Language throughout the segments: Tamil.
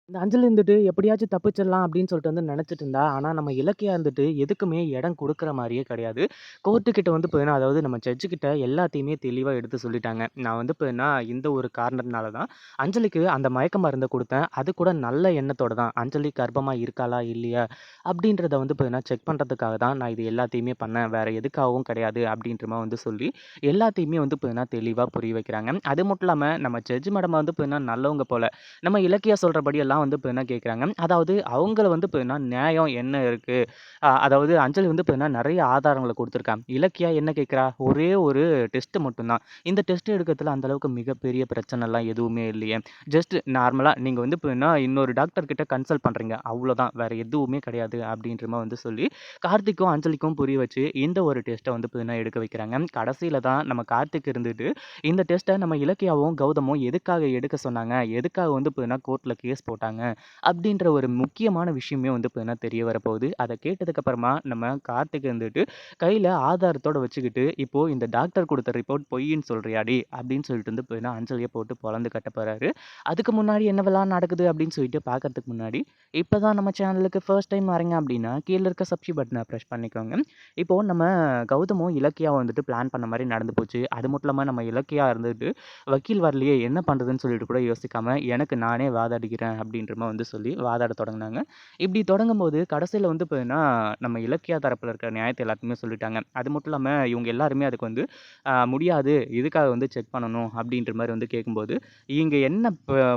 இந்த அஞ்சல் இருந்துட்டு எப்படியாச்சும் தப்பிச்சிடலாம் அப்படின்னு சொல்லிட்டு வந்து நினைச்சிட்டு இருந்தா, ஆனா நம்ம இலக்கியா இருந்துட்டு எதுக்குமே இடம் குடுக்குற மாரியே கிடையாது. கோர்ட்டு கிட்ட வந்து பார்த்தீங்கன்னா, அதாவது நம்ம ஜட்ஜு கிட்ட எல்லாத்தையுமே தெளிவா எடுத்து சொல்லிட்டாங்க. நான் வந்து பார்த்தீங்கன்னா, இந்த ஒரு காரணத்தினால தான் அஞ்சலிக்கு அந்த மயக்க மருந்த குடுத்தேன். அது கூட நல்ல எண்ணத்தோட தான். அஞ்சலி கர்ப்பமா இருக்காளா? இல்லையா? அப்படின்றத வந்து பார்த்தீங்கன்னா, செக் பண்றதுக்காக தான் நான் இது எல்லாத்தையுமே பண்ணேன். வேற எதுக்காகவும் கிடையாது அப்படின்ற மாரி வந்து சொல்லி, எல்லாத்தையுமே வந்து பார்த்தீங்கன்னா, தெளிவா புரிய வைக்கிறாங்க. அது மட்டும் இல்லாம நம்ம ஜட்ஜ் மேடம் வந்து பார்த்தீங்கன்னா, நல்லவங்க போல. நம்ம இலக்கியா சொல்றபடி எல்லாம் வந்து இப்ப என்ன கேட்குறாங்க. அதாவது அவங்கள வந்து இப்ப என்ன நியாயம் என்ன இருக்கு? அதாவது அஞ்சலி வந்து இப்ப என்ன நெறைய ஆதாரங்கள குடுத்துருக்காங்க. இலக்கியா என்ன கேட்கிறா? ஒரே ஒரு டெஸ்ட் மட்டும் தான். இந்த டெஸ்ட் எடுக்கிறதுல அந்த அளவுக்கு மிகப்பெரிய பிரச்சனைலாம் எதுவுமே இல்லையே. ஜஸ்ட் நார்மலா நீங்க வந்து இப்ப என்ன இன்னொரு டாக்டர் கிட்ட கன்சல்ட் பண்றீங்க. அவ்வளோதான். வேற எதுவுமே கிடையாது அப்படின்ற மாரி வந்து சொல்லி, கார்த்திக்கும், அஞ்சலிக்கும் புரிய வச்சு இந்த ஒரு டெஸ்ட்ட வந்து இப்ப என்ன எடுக்க வைக்கிறாங்க. கடைசியில தான் நம்ம கார்த்திக் இருந்துட்டு இந்த டெஸ்ட்ட நம்ம இலக்கியாவும், கௌதமும் எதுக்காக எடுக்க சொன்னாங்க? எதுக்காக வந்து பார்த்தீங்கன்னா, கோர்ட்ல கேஸ் போட்டாங்க? அப்படின்ற ஒரு முக்கியமான விஷயமே வந்து பார்த்தீங்கன்னா, தெரிய வரப்போகுது. அத கேட்டதுக்கு அப்புறமா நம்ம கார்த்திக் வந்துட்டு கையில ஆதாரத்தோட வச்சுக்கிட்டு, "இப்போ இந்த டாக்டர் குடுத்த ரிப்போர்ட் பொய்ன்னு சொல்றியாடி?" அப்படின்னு சொல்லிட்டு வந்து பார்த்தீங்கன்னா, அஞ்சலிய போட்டு பொளந்து கட்ட போறாரு. அதுக்கு முன்னாடி என்னவெல்லாம் நடக்குது அப்படின்னு சொல்லிட்டு பார்க்கறதுக்கு முன்னாடி, இப்ப தான் நம்ம சேனலுக்கு ஃபர்ஸ்ட் டைம் வரீங்க அப்படின்னா, கீழ இருக்க சப்ஸ்கிரைப் பட்டன பிரஸ் பண்ணிக்கோங்க. இப்போ நம்ம கௌதமும், இலக்கியாவும் வந்துட்டு பிளான் பண்ண மாரி நடந்து போச்சு. அது மட்டும் இல்லாம நம்ம இலக்கியா இருந்துட்டு, வக்கீல் வரலையே என்ன பண்றதுன்னு சொல்லிட்டு கூட யோசிக்காம, எனக்கு நானே வாதாடிக்கிறேன் அப்படின்ற மாரி வந்து சொல்லி வாதாடத் தொடங்குனாங்க. இப்படி தொடங்கும்போது கடைசியில வந்து பார்த்தீங்கன்னா, நம்ம இலக்கியா தரப்புல இருக்கிற நியாயத்த எல்லாத்தையுமே சொல்லிட்டாங்க. அது மட்டும் இல்லாம இவங்க எல்லாருமே அதுக்கு வந்து முடியாது. இதுக்காக வந்து செக் பண்ணணும் அப்படின்ற மாரி வந்து கேட்கும்போது, இங்க என்ன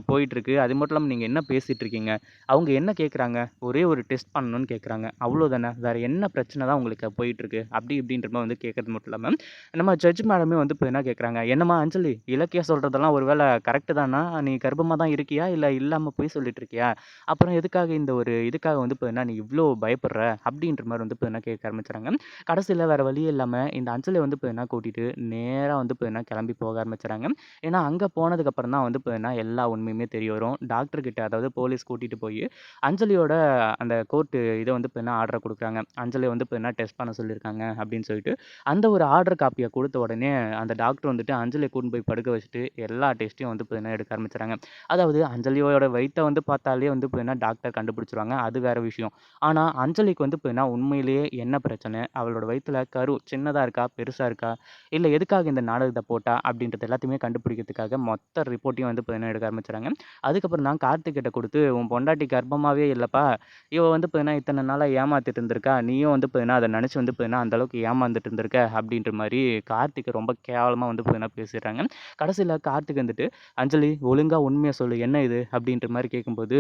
போயிட்டுருக்கு? அது மட்டும் இல்லாம நீங்க என்ன பேசிட்டு இருக்கீங்க? அவங்க என்ன கேட்குறாங்க? ஒரே ஒரு டெஸ்ட் பண்ணணும்னு கேட்குறாங்க. அவ்வளோதானே. வேற என்ன பிரச்சனை தான் உங்களுக்கு போயிட்டுருக்கு? அப்படி இப்படின்ற மாரி வந்து கேட்கறது மட்டும் இல்லாம, நம்ம ஜட்ஜ் மேடமே வந்து இப்ப என்ன கேட்குறாங்க, "என்னம்மா அஞ்சலி, இலக்கியா சொல்றதெல்லாம் ஒரு வேள கரெக்ட்டு தானா? நீ கர்ப்பமா தான் இருக்கியா? இல்ல இல்லாம பொய் சொல்லிட்டு இருக்கியா? அப்புறம் எதுக்காக இந்த ஒரு இதுக்காக வந்து இப்ப என்ன நீ இவ்ளோ பயப்படுற?" அப்படின்ற மாரி வந்து இப்ப என்ன கேட்க ஆரம்பிச்சுறாங்க. கடைசியில வேற வழியே இல்லாம இந்த அஞ்சலிய வந்து இப்ப என்ன கூட்டிட்டு நேரா வந்து இப்ப என்ன கிளம்பி போக ஆரம்பிச்சுறாங்க. ஏன்னா, அங்க போனதுக்கு அப்புறம் தான் வந்து இப்ப என்ன எல்லா உண்மையுமே தெரிய வரும். டாக்டர் கிட்ட அதாவது போலீஸ் கூட்டிட்டு போயி, அஞ்சலியோட அந்த கோர்ட்டு இத வந்து இப்ப என்ன ஆர்டர குடுக்குறாங்க. அஞ்சலிய வந்து இப்ப என்ன டெஸ்ட் பண்ண சொல்லியிருக்காங்க அப்படின்னு சொல்லிட்டு. அந்த ஒரு ஆர்டர் காப்பிய குடுத்த உடனே, அந்த டாக்டர் வந்துட்டு அஞ்சலிய கூட்டின்னு போய் படுக்க வச்சுட்டு, எல்லா டெஸ்ட்டையும் வந்து பார்த்தீங்கன்னா எடுக்க ஆரம்பிச்சுறாங்க. அதாவது அஞ்சலியோட வயித்த வந்து பார்த்தாலே வந்து பார்த்தீங்கன்னா டாக்டர் கண்டுபிடிச்சுருவாங்க. அது வேற விஷயம். ஆனா, அஞ்சலிக்கு வந்து பார்த்தீங்கன்னா உண்மையிலேயே என்ன பிரச்சனை? அவளோட வயித்துல கரு சின்னதா இருக்கா? பெருசா இருக்கா? இல்ல எதுக்காக இந்த நாடகத்த போட்டா? அப்படின்றது எல்லாத்தையுமே கண்டுபிடிக்கிறதுக்காக மொத்த ரிப்போர்ட்டையும் வந்து பார்த்தீங்கன்னா எடுக்க ஆரம்பிச்சுறாங்க. அதுக்கப்புறம் தான் கார்த்திக் கிட்ட குடுத்து, "உன் பொண்டாட்டி கர்ப்பமாவே இல்லப்பா. இவ வந்து பார்த்தீங்கன்னா இத்தன நாளா ஏமாத்திட்டு இருந்திருக்கா. நீயும் வந்து பார்த்தீங்கன்னா அத நெனச்சு வந்து பார்த்தீங்கன்னா அந்த அளவுக்கு ஏமாந்துட்டு இருந்திருக்க." அப்படின்ற மாரி கார்த்திக்க ரொம்ப கேவலமா வந்து பார்த்தீங்கன்னா பேசிடுறாங்க. கடைசியில கார்த்திக் வந்துட்டு, "அஞ்சலி ஒழுங்கா உண்மைய சொல்லு. என்ன இது?" அப்படின்ற மாரி கேட்கும்போது,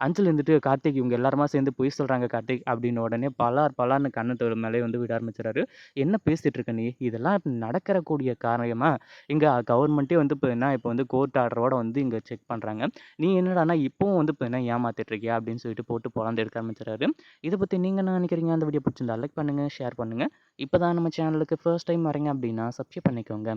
அஞ்சலி வந்துட்டு, "கார்த்திக் இவங்க எல்லாருமா சேர்ந்து பொய் சொல்றாங்க கார்த்திக்." அப்படின்ன உடனே பலார் பலார்ன்னு கன்னத்து மேலயே வந்து விட ஆரம்பிச்சுறாரு. "என்ன பேசிட்டு இருக்க நீ? இதெல்லாம் நடக்கற கூடிய காரியமா? இங்க கவர்மெண்ட்டே வந்து பார்த்தீங்கன்னா, இப்ப வந்து கோர்ட் ஆர்டரோட வந்து இங்க செக் பண்றாங்க. நீ என்னடான்னா இப்பவும் வந்து பார்த்தீங்கன்னா ஏமாத்திட்டு இருக்கியா?" அப்படின்னு சொல்லிட்டு போட்டு பொளந்து எடுக்க ஆரம்பிச்சுறாரு. இத பத்தி நீங்க என்ன நெனைக்கிறீங்க? அந்த வீடியோ புடிச்சிருந்தா லைக் பண்ணுங்க, ஷேர் பண்ணுங்க. இப்ப தான் நம்ம சேனலுக்கு ஃபர்ஸ்ட் டைம் வரீங்க அப்படின்னா சப்ஸ்கிரைப் பண்ணிக்கோங்க.